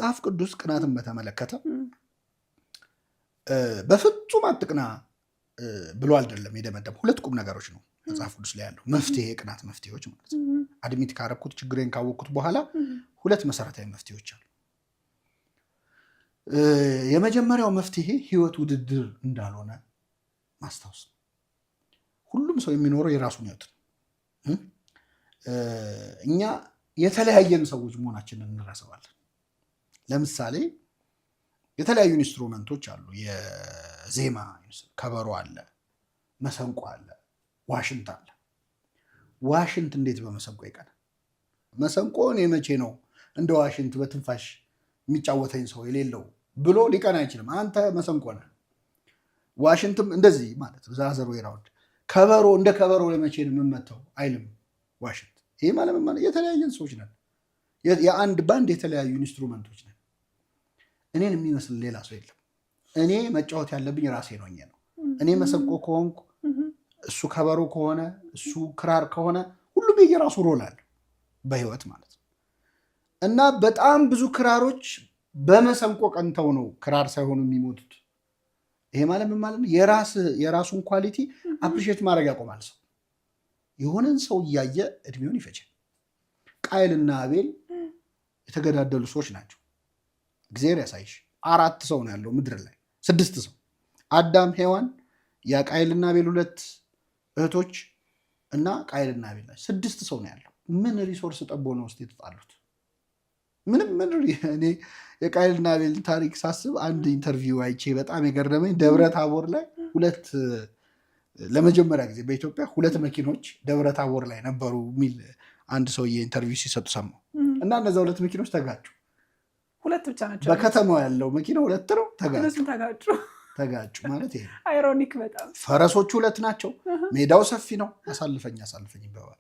መጽሐፍ ቅዱስ ቅናትን በተመለከተ በፍጹም አትቅና ብሎ አይደለም የደመደም ሁለት ቁም ነገሮች ነው መጽሐፍ ቅዱስ ላይ ያለው መፍትሄ ቅናት መፍትሄዎች ማለት ነው አድሚት ካረኩት ችግሬን ካወቅኩት በኋላ ሁለት መሰረታዊ መፍትሄዎች አሉ የመጀመሪያው መፍትሄ ህይወት ውድድር እንዳልሆነ ማስታወስ ሁሉም ሰው የሚኖረው የራሱን ህይወት እኛ የተለያየን ሰዎች መሆናችንን እንረሳዋለን ለምሳሌ የተለያዩ ኢንስትሩመንቶች አሉ የዜማ ከበሮ አለ መሰንቆ አለ ዋሽንት አለ ዋሽንት እንዴት በመሰንቆ ይቀናል መሰንቆ እኔ መቼ ነው እንደ ዋሽንት በትንፋሽ የሚጫወተኝ ሰው የሌለው ብሎ ሊቀና አይችልም አንተ መሰንቆ ነህ ዋሽንትም እንደዚህ ማለት ዛዘሩ ይራውድ ከበሮ እንደ ከበሮ ለመቼ ነው የምመታው አይልም ዋሽንት ይሄ ማለት የተለያየን ሰዎች ነን የአንድ ባንድ የተለያዩ ኢንስትሩመንቶች ነን እኔን የሚመስል ሌላ ሰው የለም እኔ መጫወት ያለብኝ ራሴ ነኝ ነው እኔ መሰንቆ ከሆንኩ እሱ ከበሮ ከሆነ እሱ ክራር ከሆነ ሁሉም የየራሱ ሮል አለ በህይወት ማለት ነው እና በጣም ብዙ ክራሮች በመሰንቆ ቀንተው ነው ክራር ሳይሆኑ የሚሞቱት ይሄ ማለት ምን ማለት ነው የራሱን ኳሊቲ አፕሪሺየት ማድረግ ያቆማል ሰው የሆነን ሰው እያየ እድሜውን ይፈጃል ቃየልና አቤል የተገዳደሉ ሰዎች ናቸው እግዚአብሔር ያሳይሽ 4 ሰው ነው ያለው ምድር ላይ 6 ሰው አዳም ሔዋን ያቃየልና አቤል 2 እህቶች እና ቃየልና አቤል 6 ሰው ነው ያለው ምን ሪሶርስ ጠቦ ነው ውስጥ የተጣሉት ምንም እኔ የቃየልና አቤል ታሪክ ሳስብ አንድ ኢንተርቪው አይቼ በጣም የገረመኝ ደብረ ታቦር ላይ 2 ለመጀመሪያ ጊዜ በኢትዮጵያ 2 መኪኖች ደብረ ታቦር ላይ ነበሩ ሚል አንድ ሰውዬ ኢንተርቪው ሲሰጡ ሰማሁ እና እነዛ 2 መኪኖች ተጋጩ 2 ብቻ ናቸው በከተማው ያለው መኪና 2 ነው ተጋጩ ማለት ይሄ አይሮኒክ በጣም ፈረሶቹ 2 ናቸው ሜዳው ሰፊ ነው አሳልፈኝ ይባባል